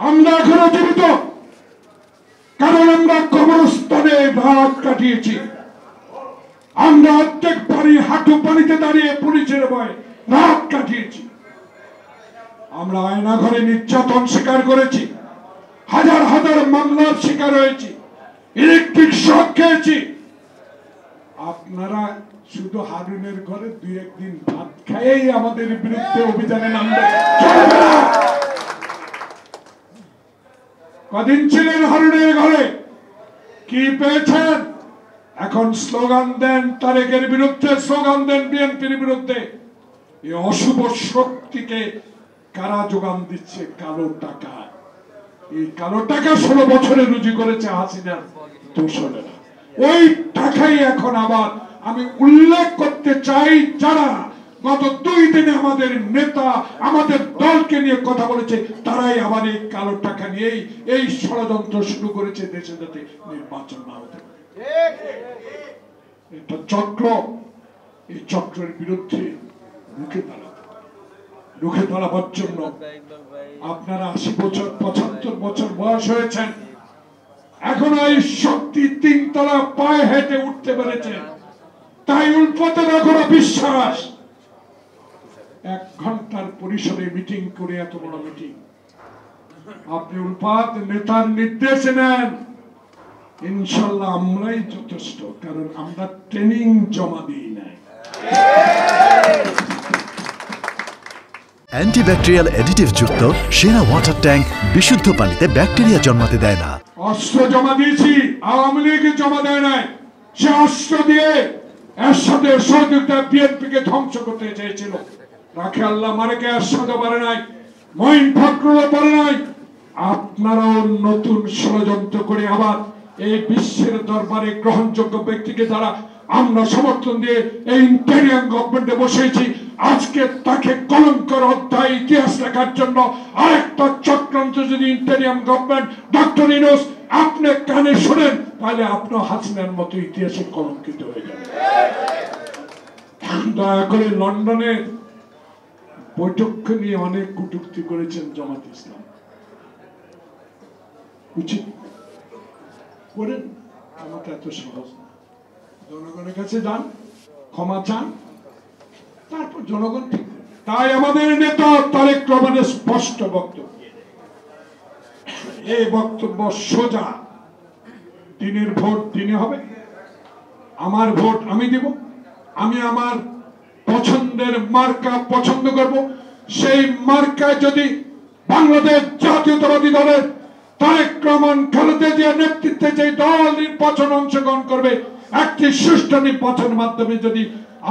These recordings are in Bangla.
আমরা এখনো জীবিত, কারণ আমরা কবরস্থানে রাত কাটিয়েছি। আমরা অর্ধেক পানি হাঁটু পানিতে দাঁড়িয়ে পুলিশের ভয়ে রাত কাটিয়েছি। আমরা আয়না ঘরে নির্যাতন শিকার করেছি, হাজার হাজার মামলার শিকার হয়েছি, ইলেকট্রিক শক খেয়েছি। আপনারা শুধু হারুনের ঘরে দুই একদিন ভাত খাইয়েই আমাদের বিরুদ্ধে অভিযানে নামবে। কদিন ছিলেন হারুনের ঘরে, কি পেয়েছেন? এখন স্লোগান দেন তারেকের বিরুদ্ধে, স্লোগান দেন বিএনপির বিরুদ্ধে। এই অশুভ শক্তিকে কারা যোগান দিচ্ছে? কালো টাকা। এই কালো টাকা 16 বছরে রুজি করেছে হাসিনার দোসরেরা। ওই টাকাই এখন আবার আমি উল্লেখ করতে চাই, যারা গত 2 দিনে আমাদের নেতা আমাদের দলকে নিয়ে কথা বলেছে, তারাই আবার এই কালো টাকা নিয়েই এই ষড়যন্ত্র শুরু করেছে দেশে যাতে নির্বাচন না হতে পারে। এটা চক্র। এই চক্রের বিরুদ্ধে রুখে দাঁড়াবার জন্য আপনারা 80 বছর 75 বছর বয়স হয়েছেন, এখন এই শক্তি 3 তলা পায়ে হেঁটে উঠতে পেরেছেন। তাই উল্পতে রাখো বিশ্বাস। 1 ঘন্টার পরিসরে মিটিং করে এত বড় মিটিং আপনি উল্পাত নেতার নির্দেশ নেন, ইনশাল্লাহ আমরাই যথেষ্ট, কারণ আমরা ট্রেনিং জমা দিই নাই। অ্যান্টিব্যাকটেরিয়াল অ্যাডিটিভ যুক্ত সেরা ওয়াটার ট্যাঙ্ক বিশুদ্ধ পানিতে ব্যাকটেরিয়া জন্মাতে দেয় না। অস্ত্র জমা দিয়েছি, আওয়ামী লীগ জমা দেয় নাই। সে অস্ত্র দিয়ে এর সাথে সহযোগিতা বিএনপিকে ধ্বংস করতে চেয়েছিল। রাখে আল্লাহ মারেকে এরশাদও পারে নাই, মঈন ফখরুলও পারে নাই। আপনারাও নতুন ষড়যন্ত্র করে আবার এই বিশ্বের দরবারে গ্রহণযোগ্য ব্যক্তিকে দ্বারা আমরা সমর্থন দিয়ে এই ইন্টেরিয়াম গভর্নমেন্টে বসেছি। আজকে তাকে কলঙ্কের অধ্যায় ইতিহাস লেখার জন্য আরেকটা চক্রান্ত যদি ইন্টেরিয়াম গভর্নমেন্ট ডক্টর ইউনূস আপনি কানে শুনেন, তাহলে আপনার হাসিনার মতো ইতিহাসে কলঙ্কিত হয়ে যাবে। দয়া করে লন্ডনে বৈঠক নিয়ে অনেক কটূক্তি করেছেন জামাত ইসলাম, উচিত করেন, আমাকে এত সহজ না। জনগণের কাছে যান, ক্ষমা চান, তারপর জনগণ ঠিক। তাই আমাদের নেতা তারেক রহমানের স্পষ্ট বক্তব্য, এই বক্তব্য সোজা, দিনের ভোট দিনে হবে, আমার ভোট আমি দেব, আমি আমার পছন্দের মার্কা পছন্দ করব। সেই মার্কায় যদি বাংলাদেশ জাতীয়তাবাদী দলের তারেক রহমান খালেদা জিয়ার নেতৃত্বে যে দল নির্বাচন অংশগ্রহণ করবে, একটি সুষ্ঠু নির্বাচনের মাধ্যমে যদি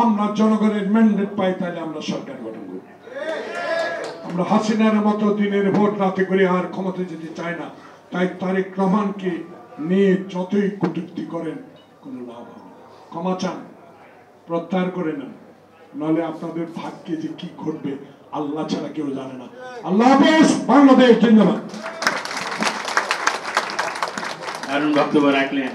আমরা জনগণের ম্যান্ডেট পাই, তাহলে আমরা সরকার গঠন করব। আমরা হাসিনার মতো দিনের ভোট রাতে করে আর ক্ষমতা যেতে চাই না। তাই তারেক রহমানকে নিয়ে যতই কটূক্তি করেন কোনো লাভ হবে। ক্ষমা চান, প্রত্যাহার করে নেন, নাহলে আপনাদের ভাগ্যে যে কি ঘটবে আল্লাহ ছাড়া কেউ জানে না। আল্লাহ হাফেজ। বাংলাদেশ জিন্দাবাদ। দারুণ বক্তব্য রাখলেন।